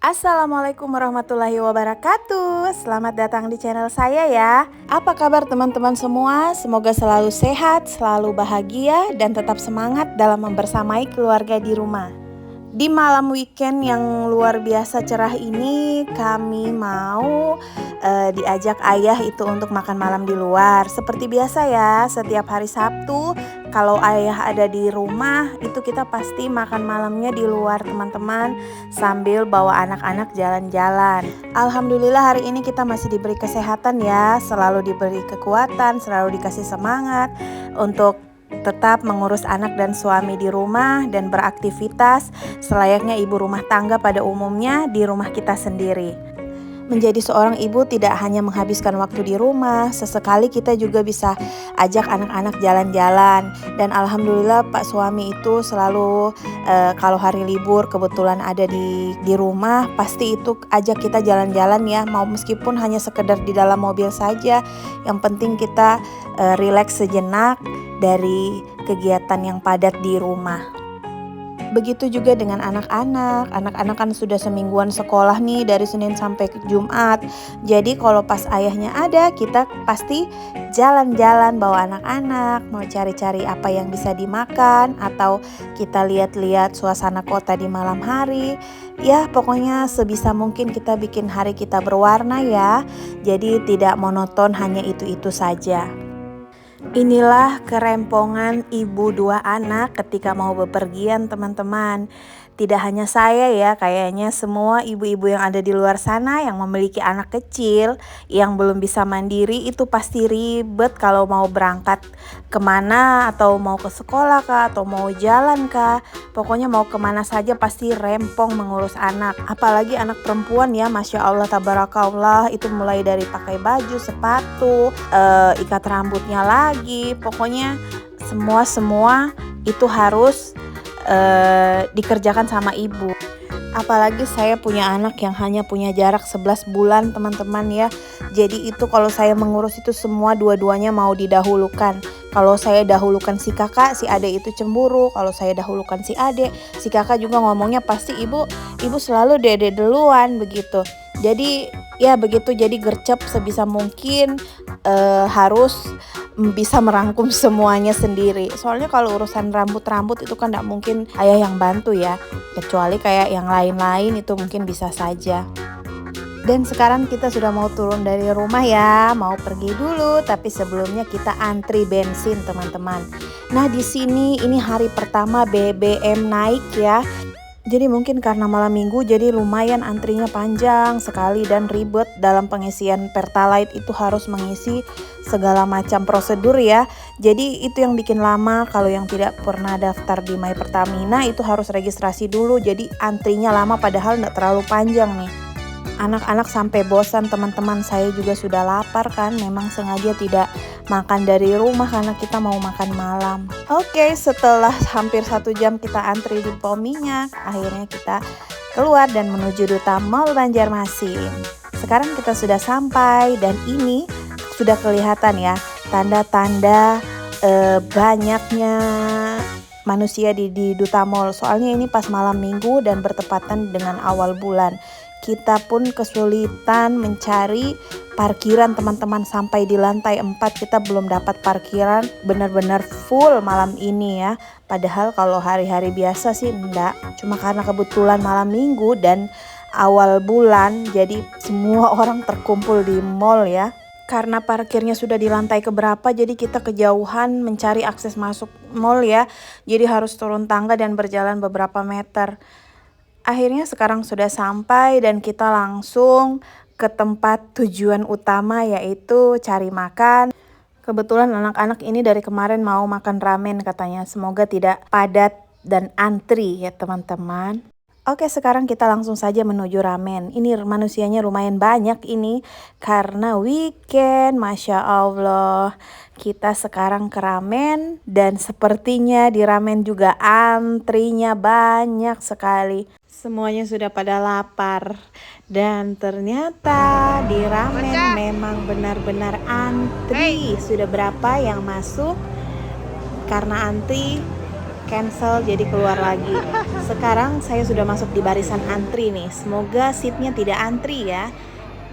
Assalamualaikum warahmatullahi wabarakatuh. Selamat datang di channel saya ya. Apa kabar teman-teman semua? Semoga selalu sehat, selalu bahagia, dan tetap semangat dalam membersamai keluarga di rumah. Di malam weekend yang luar biasa cerah ini, kami mau diajak ayah itu untuk makan malam di luar. Seperti biasa ya, setiap hari Sabtu kalau ayah ada di rumah, itu kita pasti makan malamnya di luar teman-teman, sambil bawa anak-anak jalan-jalan. Alhamdulillah hari ini kita masih diberi kesehatan ya, selalu diberi kekuatan, selalu dikasih semangat untuk tetap mengurus anak dan suami di rumah dan beraktivitas selayaknya ibu rumah tangga pada umumnya di rumah kita sendiri. Menjadi seorang ibu tidak hanya menghabiskan waktu di rumah, sesekali kita juga bisa ajak anak-anak jalan-jalan. Dan alhamdulillah Pak suami itu selalu kalau hari libur kebetulan ada di rumah, pasti itu ajak kita jalan-jalan ya, mau meskipun hanya sekedar di dalam mobil saja. Yang penting kita rileks sejenak dari kegiatan yang padat di rumah. Begitu juga dengan anak-anak. Anak-anak kan sudah semingguan sekolah nih dari Senin sampai ke Jumat. Jadi kalau pas ayahnya ada, kita pasti jalan-jalan bawa anak-anak, mau cari-cari apa yang bisa dimakan, atau kita lihat-lihat suasana kota di malam hari. Ya pokoknya sebisa mungkin kita bikin hari kita berwarna ya. Jadi tidak monoton hanya itu-itu saja. Inilah kerempongan ibu dua anak ketika mau bepergian teman-teman. Tidak hanya saya ya, kayaknya semua ibu-ibu yang ada di luar sana yang memiliki anak kecil yang belum bisa mandiri itu pasti ribet kalau mau berangkat kemana, atau mau ke sekolah kah, atau mau jalan kah. Pokoknya mau kemana saja pasti rempong mengurus anak. Apalagi anak perempuan ya, Masya Allah tabarakallah, itu mulai dari pakai baju, sepatu, ikat rambutnya lagi. Pokoknya semua itu harus dikerjakan sama ibu. Apalagi saya punya anak yang hanya punya jarak 11 bulan teman-teman ya. Jadi itu kalau saya mengurus itu semua dua-duanya mau didahulukan. Kalau saya dahulukan si kakak, si adik itu cemburu. Kalau saya dahulukan si adik, si kakak juga ngomongnya pasti ibu selalu dede duluan begitu. Jadi ya begitu, jadi gercep sebisa mungkin harus bisa merangkum semuanya sendiri. Soalnya kalau urusan rambut-rambut itu kan tidak mungkin ayah yang bantu ya. Kecuali kayak yang lain-lain itu mungkin bisa saja. Dan sekarang kita sudah mau turun dari rumah ya, mau pergi dulu. Tapi sebelumnya kita antri bensin teman-teman. Nah di sini ini hari pertama BBM naik ya. Jadi mungkin karena malam minggu jadi lumayan antrinya panjang sekali dan ribet dalam pengisian Pertalite, itu harus mengisi segala macam prosedur ya. Jadi itu yang bikin lama. Kalau yang tidak pernah daftar di My Pertamina itu harus registrasi dulu, jadi antrinya lama padahal tidak terlalu panjang nih. Anak-anak sampai bosan teman-teman, saya juga sudah lapar kan, memang sengaja tidak makan dari rumah karena kita mau makan malam. Oke, setelah hampir 1 jam kita antri di pom minyak, akhirnya kita keluar dan menuju Duta Mall Banjarmasin. Sekarang kita sudah sampai dan ini sudah kelihatan ya tanda-tanda banyaknya manusia di Duta Mall. Soalnya ini pas malam minggu dan bertepatan dengan awal bulan. Kita pun kesulitan mencari parkiran teman-teman, sampai di lantai 4 kita belum dapat parkiran, benar-benar full malam ini ya. Padahal kalau hari-hari biasa sih enggak, cuma karena kebetulan malam minggu dan awal bulan jadi semua orang terkumpul di mall ya. Karena parkirnya sudah di lantai keberapa, jadi kita kejauhan mencari akses masuk mall ya. Jadi harus turun tangga dan berjalan beberapa meter. Akhirnya sekarang sudah sampai dan kita langsung ke tempat tujuan utama, yaitu cari makan. Kebetulan anak-anak ini dari kemarin mau makan ramen katanya. Semoga tidak padat dan antri ya teman-teman. Oke, sekarang kita langsung saja menuju ramen. Ini manusianya lumayan banyak ini karena weekend, Masya Allah. Kita sekarang ke ramen dan sepertinya di ramen juga antrinya banyak sekali. Semuanya sudah pada lapar. Dan ternyata di ramen memang benar-benar antri. Sudah berapa yang masuk? Karena antri cancel jadi keluar lagi. Sekarang saya sudah masuk di barisan antri nih. Semoga seatnya tidak antri ya.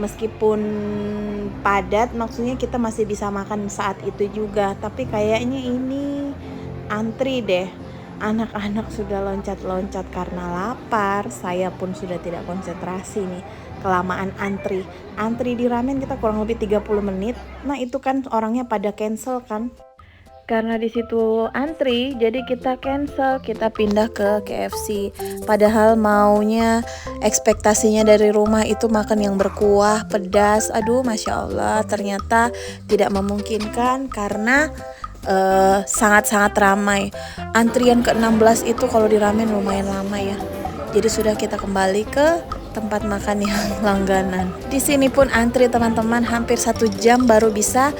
Meskipun padat, maksudnya kita masih bisa makan saat itu juga. Tapi kayaknya ini antri deh. Anak-anak sudah loncat-loncat karena lapar. Saya pun sudah tidak konsentrasi nih. Kelamaan antri. Antri di ramen kita kurang lebih 30 menit. Nah itu kan orangnya pada cancel kan. Karena di situ antri, jadi kita cancel, kita pindah ke KFC. Padahal maunya, ekspektasinya dari rumah itu makan yang berkuah, pedas. Aduh, Masya Allah, ternyata tidak memungkinkan karena sangat-sangat ramai. Antrian ke-16 itu kalau di ramen lumayan lama ya. Jadi sudah kita kembali ke tempat makan yang langganan. Di sini pun antri teman-teman, hampir 1 jam baru bisa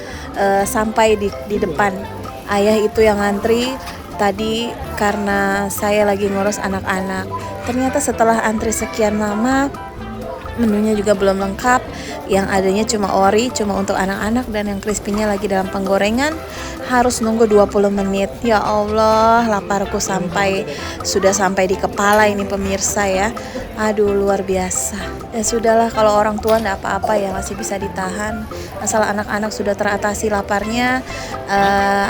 sampai di depan. Ayah itu yang antri tadi karena saya lagi ngurus anak-anak. Ternyata setelah antri sekian lama, menunya juga belum lengkap. Yang adanya cuma ori, cuma untuk anak-anak, dan yang crispy-nya lagi dalam penggorengan. Harus nunggu 20 menit. Ya Allah, laparku sudah sampai di kepala ini pemirsa ya. Aduh, luar biasa. Ya sudahlah, kalau orang tua enggak apa-apa ya, masih bisa ditahan. Asal anak-anak sudah teratasi laparnya,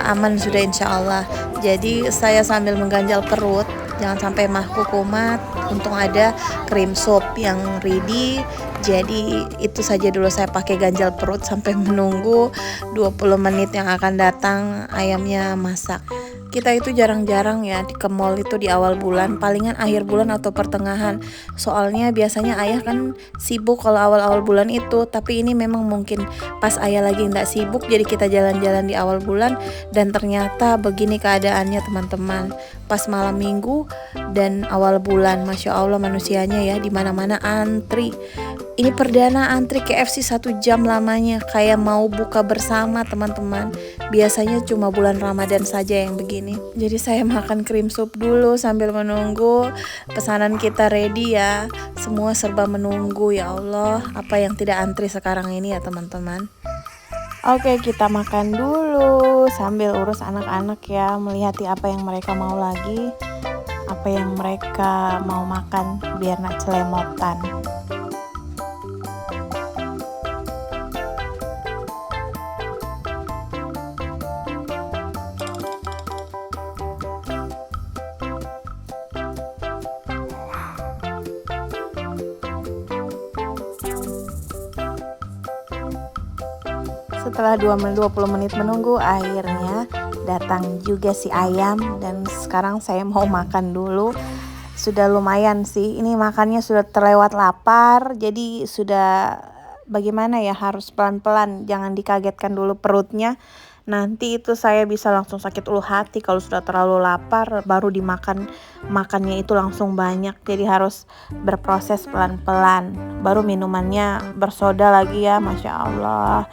aman sudah insya Allah. Jadi saya sambil mengganjal perut, jangan sampai mahku kumat. Untung ada cream soup yang ready. Jadi itu saja dulu saya pakai ganjal perut sampai menunggu 20 menit yang akan datang ayamnya masak. Kita itu jarang-jarang ya ke mall itu di awal bulan, palingan akhir bulan atau pertengahan. Soalnya biasanya ayah kan sibuk kalau awal-awal bulan itu, tapi ini memang mungkin pas ayah lagi nggak sibuk, jadi kita jalan-jalan di awal bulan. Dan ternyata begini keadaannya teman-teman, pas malam minggu dan awal bulan, Masya Allah manusianya ya, di mana-mana antri. Ini perdana antri KFC 1 jam lamanya, kayak mau buka bersama teman-teman. Biasanya cuma bulan Ramadan saja yang begini. Jadi saya makan cream soup dulu sambil menunggu pesanan kita ready ya. Semua serba menunggu, ya Allah. Apa yang tidak antri sekarang ini ya teman-teman. Oke, kita makan dulu sambil urus anak-anak ya, melihati apa yang mereka mau lagi, apa yang mereka mau makan biar nak celemotan. Setelah 20 menit menunggu, akhirnya datang juga si ayam. Dan sekarang saya mau makan dulu. Sudah lumayan sih, ini makannya sudah terlewat lapar. Jadi sudah bagaimana ya, harus pelan-pelan, jangan dikagetkan dulu perutnya. Nanti itu saya bisa langsung sakit ulu hati kalau sudah terlalu lapar, baru dimakan, makannya itu langsung banyak. Jadi harus berproses pelan-pelan. Baru minumannya bersoda lagi ya, Masya Allah.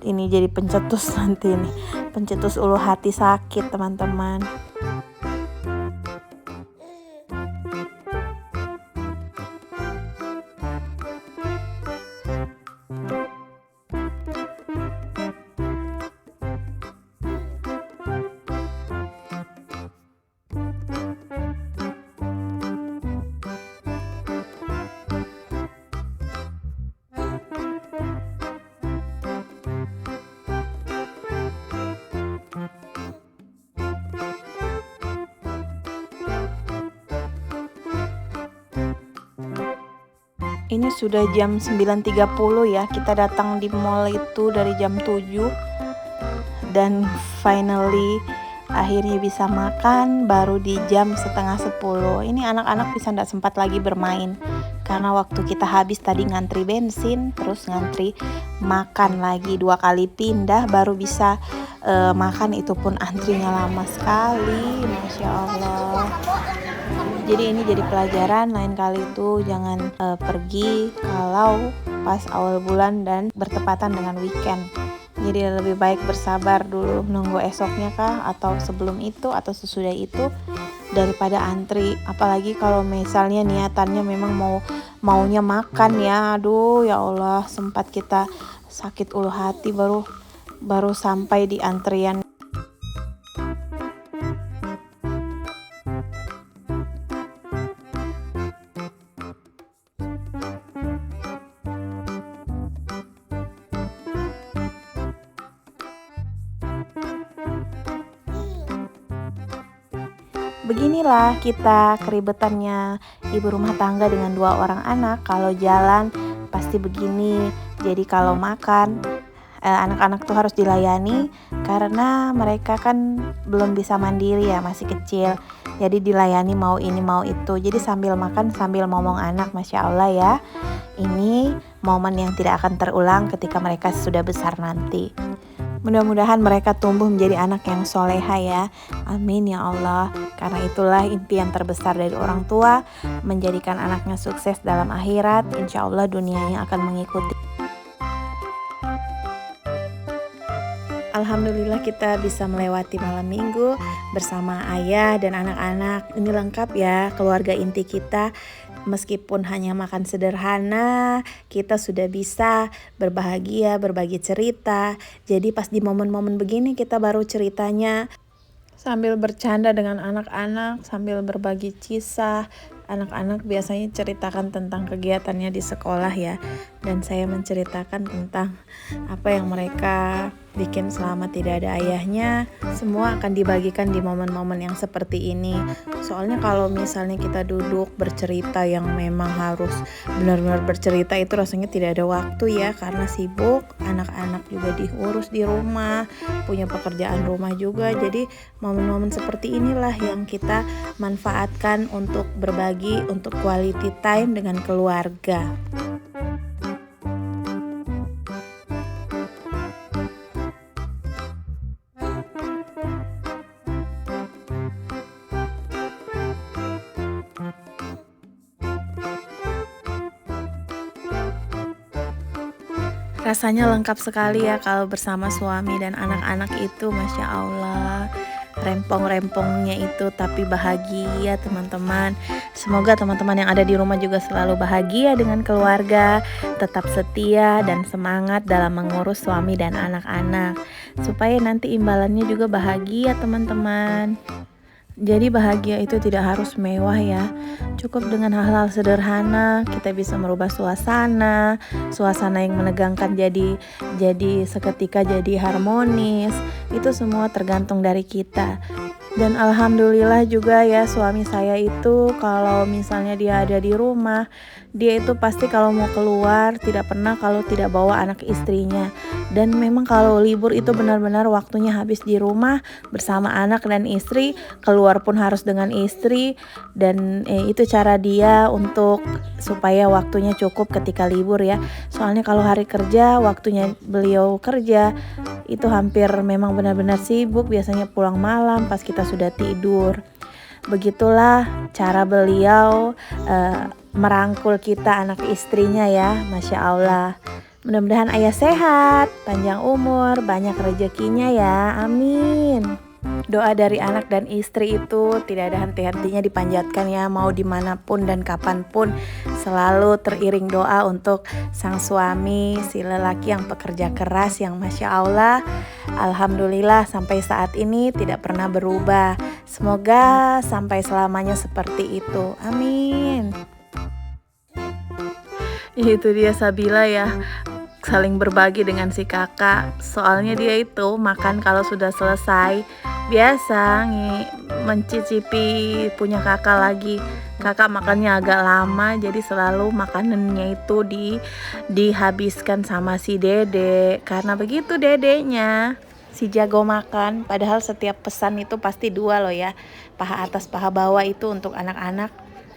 Ini jadi pencetus nanti nih, pencetus ulu hati sakit teman-teman. Ini sudah jam 9.30 ya, kita datang di mall itu dari jam 7. Dan finally akhirnya bisa makan baru di jam setengah 10. Ini anak-anak bisa nggak sempat lagi bermain, karena waktu kita habis tadi ngantri bensin, terus ngantri makan lagi 2 kali pindah baru bisa makan, itu pun antrinya lama sekali, Masya Allah. Jadi ini jadi pelajaran, lain kali itu jangan pergi kalau pas awal bulan dan bertepatan dengan weekend. Jadi lebih baik bersabar dulu, nunggu esoknya kah, atau sebelum itu, atau sesudah itu, daripada antri. Apalagi kalau misalnya niatannya memang maunya makan ya. Aduh ya Allah, sempat kita sakit ulu hati baru sampai di antrian. Beginilah kita keribetannya ibu rumah tangga dengan 2 orang anak. Kalau jalan pasti begini. Jadi kalau makan anak-anak tuh harus dilayani karena mereka kan belum bisa mandiri ya, masih kecil. Jadi dilayani mau ini mau itu. Jadi sambil makan sambil ngomong anak, Masya Allah ya. Ini momen yang tidak akan terulang ketika mereka sudah besar nanti. Mudah-mudahan mereka tumbuh menjadi anak yang soleha ya. Amin ya Allah. Karena itulah impian terbesar dari orang tua, menjadikan anaknya sukses dalam akhirat. Insya Allah dunianya akan mengikuti. Alhamdulillah kita bisa melewati malam minggu bersama ayah dan anak-anak. Ini lengkap ya keluarga inti kita. Meskipun hanya makan sederhana, kita sudah bisa berbahagia, berbagi cerita. Jadi pas di momen-momen begini kita baru ceritanya sambil bercanda dengan anak-anak, sambil berbagi kisah. Anak-anak biasanya ceritakan tentang kegiatannya di sekolah ya. Dan saya menceritakan tentang apa yang mereka bikin selama tidak ada ayahnya. Semua akan dibagikan di momen-momen yang seperti ini. Soalnya kalau misalnya kita duduk bercerita yang memang harus benar-benar bercerita, itu rasanya tidak ada waktu ya, karena sibuk. Anak-anak juga diurus di rumah, punya pekerjaan rumah juga. Jadi momen-momen seperti inilah yang kita manfaatkan untuk berbagi, untuk quality time dengan keluarga. Rasanya lengkap sekali ya kalau bersama suami dan anak-anak itu, Masya Allah. Rempong-rempongnya itu tapi bahagia teman-teman. Semoga teman-teman yang ada di rumah juga selalu bahagia dengan keluarga, tetap setia dan semangat dalam mengurus suami dan anak-anak, supaya nanti imbalannya juga bahagia teman-teman. Jadi bahagia itu tidak harus mewah ya. Cukup dengan hal-hal sederhana kita bisa merubah suasana yang menegangkan jadi seketika jadi harmonis. Itu semua tergantung dari kita. Dan alhamdulillah juga ya, suami saya itu kalau misalnya dia ada di rumah, dia itu pasti kalau mau keluar tidak pernah kalau tidak bawa anak istrinya. Dan memang kalau libur itu benar-benar waktunya habis di rumah bersama anak dan istri, keluar pun harus dengan istri. Dan itu cara dia untuk supaya waktunya cukup ketika libur ya. Soalnya kalau hari kerja, waktunya beliau kerja itu hampir memang benar-benar sibuk, biasanya pulang malam pas kita sudah tidur. Begitulah cara beliau merangkul kita anak istrinya ya, Masya Allah. Mudah-mudahan ayah sehat, panjang umur, banyak rezekinya ya, amin. Doa dari anak dan istri itu tidak ada henti-hentinya dipanjatkan ya, mau dimanapun dan kapanpun selalu teriring doa untuk sang suami, si lelaki yang pekerja keras yang Masya Allah, alhamdulillah sampai saat ini tidak pernah berubah. Semoga sampai selamanya seperti itu, amin. Itu dia Sabila ya, saling berbagi dengan si kakak. Soalnya dia itu makan kalau sudah selesai biasa mencicipi punya kakak lagi. Kakak makannya agak lama, jadi selalu makanannya itu dihabiskan sama si dede. Karena begitu dedenya, si jago makan. Padahal setiap pesan itu pasti 2 loh ya, paha atas paha bawah itu untuk anak-anak.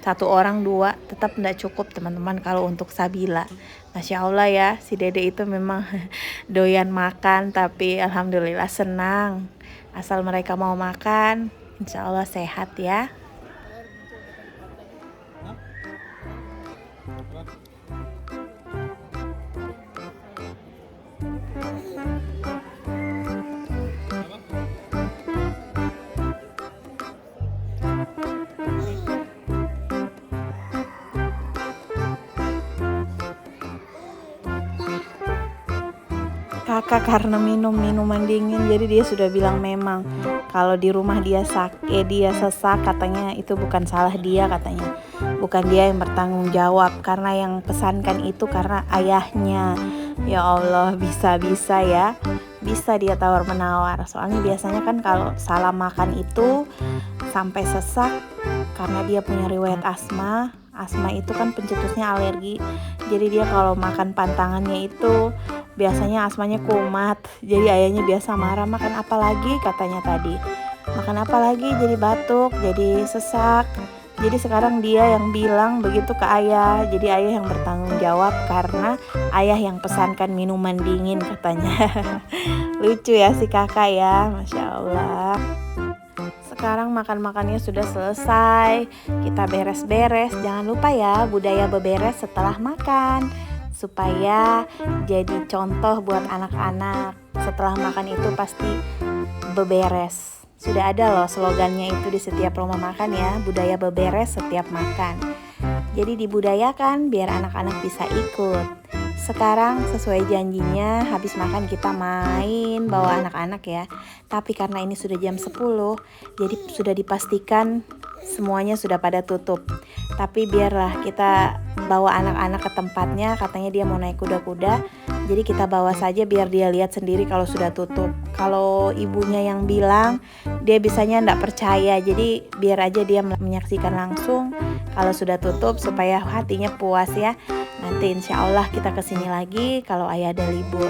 1 orang 2 tetap tidak cukup teman-teman kalau untuk Sabila. Masya Allah ya, si dede itu memang doyan makan, tapi alhamdulillah senang. Asal mereka mau makan, insya Allah sehat ya. Kakak karena minum minuman dingin, jadi dia sudah bilang memang kalau di rumah dia dia sesak, katanya itu bukan salah dia, katanya bukan dia yang bertanggung jawab, karena yang pesankan itu karena ayahnya. Ya Allah, bisa-bisa ya, bisa dia tawar menawar. Soalnya biasanya kan kalau salah makan itu sampai sesak karena dia punya riwayat asma. Asma itu kan pencetusnya alergi. Jadi dia kalau makan pantangannya itu biasanya asmanya kumat. Jadi ayahnya biasa marah, makan apa lagi katanya tadi. Makan apa lagi jadi batuk, jadi sesak. Jadi sekarang dia yang bilang begitu ke ayah. Jadi ayah yang bertanggung jawab karena ayah yang pesankan minuman dingin katanya. Lucu ya si kakak ya, Masya Allah. Sekarang makan-makannya sudah selesai. Kita beres-beres. Jangan lupa ya budaya beberes setelah makan, supaya jadi contoh buat anak-anak. Setelah makan itu pasti beberes. Sudah ada loh slogannya itu di setiap rumah makan ya, budaya beberes setiap makan. Jadi dibudayakan biar anak-anak bisa ikut. Sekarang sesuai janjinya habis makan kita main bawa anak-anak ya. Tapi karena ini sudah jam 10, jadi sudah dipastikan semuanya sudah pada tutup. Tapi biarlah kita bawa anak-anak ke tempatnya, katanya dia mau naik kuda-kuda. Jadi kita bawa saja biar dia lihat sendiri kalau sudah tutup. Kalau ibunya yang bilang, dia bisanya enggak percaya. Jadi biar aja dia menyaksikan langsung kalau sudah tutup supaya hatinya puas ya. Nanti insya Allah kita kesini lagi kalau ayah ada libur.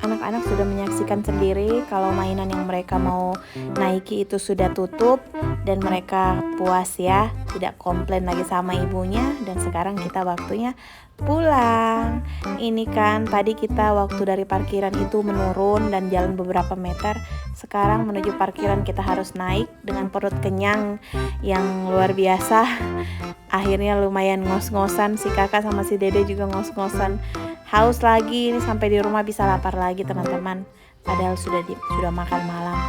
Anak-anak sudah menyaksikan sendiri kalau mainan yang mereka mau naiki itu sudah tutup. Dan mereka puas ya, tidak komplain lagi sama ibunya. Dan sekarang kita waktunya pulang. Ini kan tadi kita waktu dari parkiran itu menurun dan jalan beberapa meter. Sekarang menuju parkiran kita harus naik dengan perut kenyang yang luar biasa. Akhirnya lumayan ngos-ngosan, si kakak sama si dede juga ngos-ngosan. Haus lagi, ini sampai di rumah bisa lapar lagi teman-teman. Padahal sudah makan malam.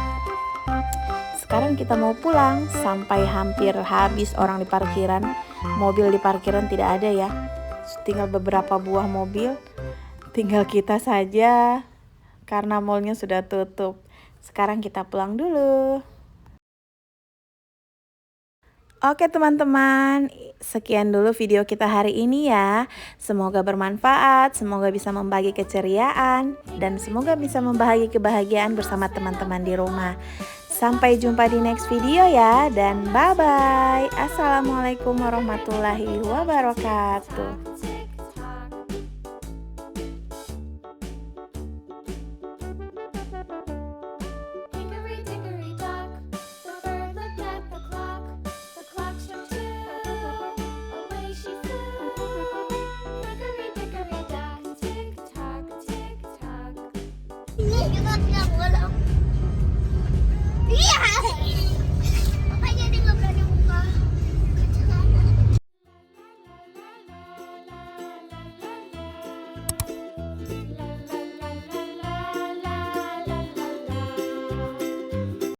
Sekarang kita mau pulang, sampai hampir habis orang di parkiran. Mobil di parkiran tidak ada ya. Tinggal beberapa buah mobil. Tinggal kita saja karena malnya sudah tutup. Sekarang kita pulang dulu. Oke teman-teman, sekian dulu video kita hari ini ya. Semoga bermanfaat, semoga bisa membagi keceriaan, dan semoga bisa membagi kebahagiaan bersama teman-teman di rumah. Sampai jumpa di next video ya, dan bye-bye. Assalamualaikum warahmatullahi wabarakatuh. Ini juga tidak boleh. Iya.